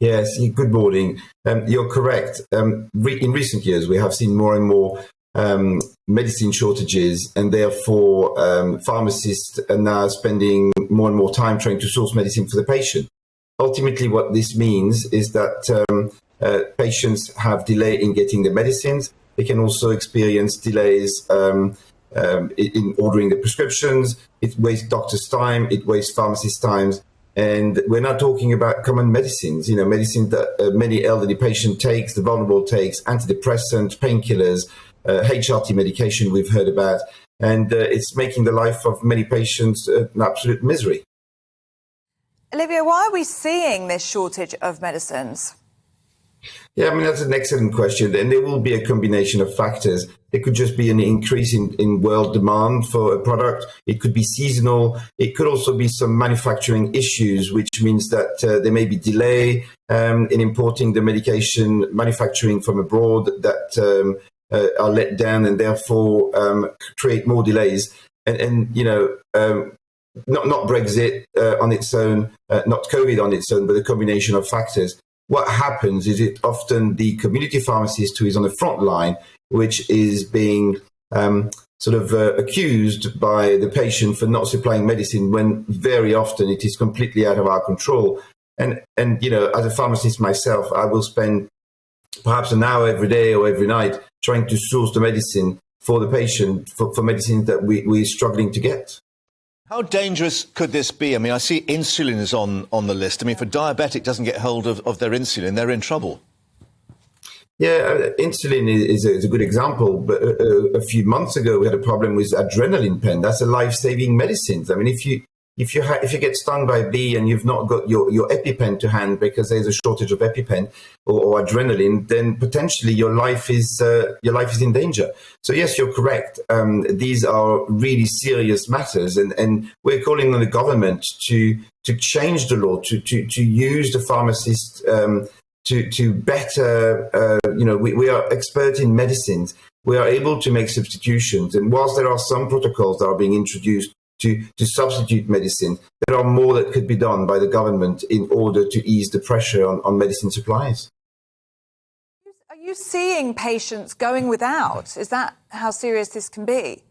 Yes, good morning. You're correct. In recent years, we have seen more and more medicine shortages, and therefore pharmacists are now spending more and more time trying to source medicine for the patient. Ultimately, what this means is that patients have delay in getting the medicines. They can also experience delays in ordering the prescriptions. It wastes doctors' time. It wastes pharmacists' time. And we're not talking about common medicines, medicine that many elderly patients takes, the vulnerable takes, antidepressants, painkillers, HRT medication we've heard about. And it's making the life of many patients an absolute misery. Olivier, why are we seeing this shortage of medicines? Yeah, I mean, that's an excellent question. And there will be a combination of factors. There could just be an increase in world demand for a product. It could be seasonal. It could also be some manufacturing issues, which means that there may be delay in importing the medication, manufacturing from abroad that are let down and therefore create more delays. And not Brexit on its own, not COVID on its own, but a combination of factors. What happens is it often the community pharmacist who is on the front line, which is being accused by the patient for not supplying medicine when very often it is completely out of our control. And as a pharmacist myself, I will spend perhaps an hour every day or every night trying to source the medicine for the patient, for medicines that we're struggling to get. How dangerous could this be? I mean, I see insulin is on the list. I mean, if a diabetic doesn't get hold of their insulin, they're in trouble. Yeah, insulin is a good example. But a few months ago, we had a problem with adrenaline pen. That's a life-saving medicine. I mean, if you get stung by a bee and you've not got your EpiPen to hand because there's a shortage of EpiPen or adrenaline, then potentially your life is in danger. So yes, you're correct. These are really serious matters, and we're calling on the government to change the law, to use the pharmacist to better. We are experts in medicines. We are able to make substitutions, and whilst there are some protocols that are being introduced to substitute medicine, there are more that could be done by the government in order to ease the pressure on medicine supplies. Are you seeing patients going without? Is that how serious this can be?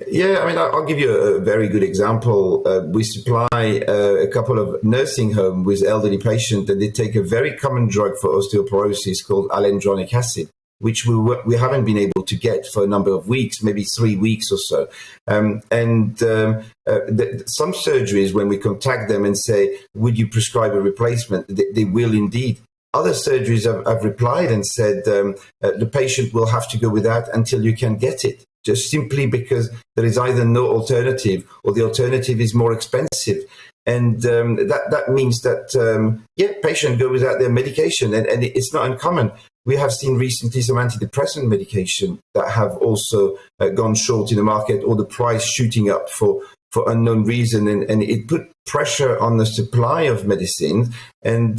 Yeah, I mean, I'll give you a very good example. We supply a couple of nursing homes with elderly patients, and they take a very common drug for osteoporosis called alendronic acid, which we haven't been able to get for a number of weeks, maybe 3 weeks or so. Some surgeries, when we contact them and say, would you prescribe a replacement, they will indeed. Other surgeries have replied and said the patient will have to go without until you can get it, just simply because there is either no alternative or the alternative is more expensive. And that means that, patients go without their medication, and it's not uncommon. We have seen recently some antidepressant medication that have also gone short in the market, or the price shooting up for unknown reason, and it put pressure on the supply of medicine, and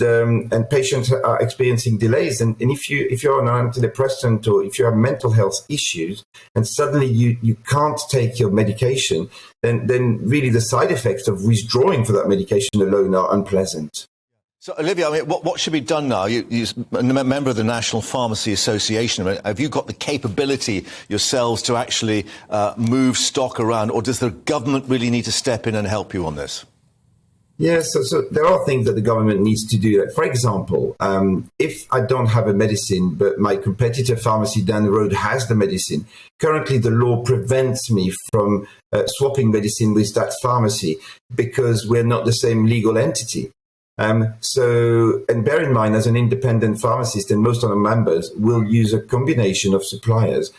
patients are experiencing delays. And if you're on an antidepressant, or if you have mental health issues, and suddenly you can't take your medication, then really the side effects of withdrawing for that medication alone are unpleasant. So, Olivier, I mean, what should be done now? You're a member of the National Pharmacy Association. I mean, have you got the capability yourselves to actually move stock around, or does the government really need to step in and help you on this? Yes, so there are things that the government needs to do. For example, if I don't have a medicine, but my competitor pharmacy down the road has the medicine, currently the law prevents me from swapping medicine with that pharmacy because we're not the same legal entity. And bear in mind, as an independent pharmacist, and most of our members will use a combination of suppliers,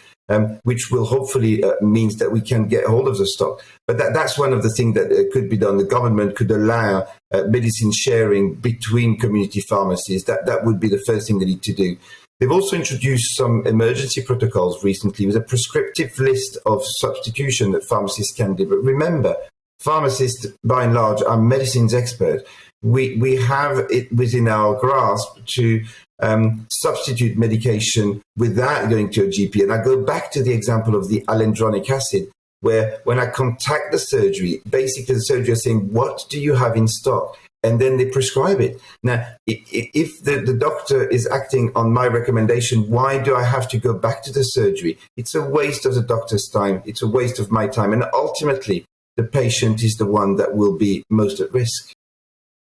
which will hopefully means that we can get hold of the stock. But that's one of the things that could be done. The government could allow medicine sharing between community pharmacies. That would be the first thing they need to do. They've also introduced some emergency protocols recently with a prescriptive list of substitution that pharmacists can do. But remember, pharmacists, by and large, are medicines experts. We have it within our grasp to substitute medication without going to a GP. And I go back to the example of the alendronic acid, where when I contact the surgery, basically the surgery is saying, what do you have in stock? and then they prescribe it. Now, if the doctor is acting on my recommendation, why do I have to go back to the surgery? It's a waste of the doctor's time. It's a waste of my time. And ultimately, the patient is the one that will be most at risk.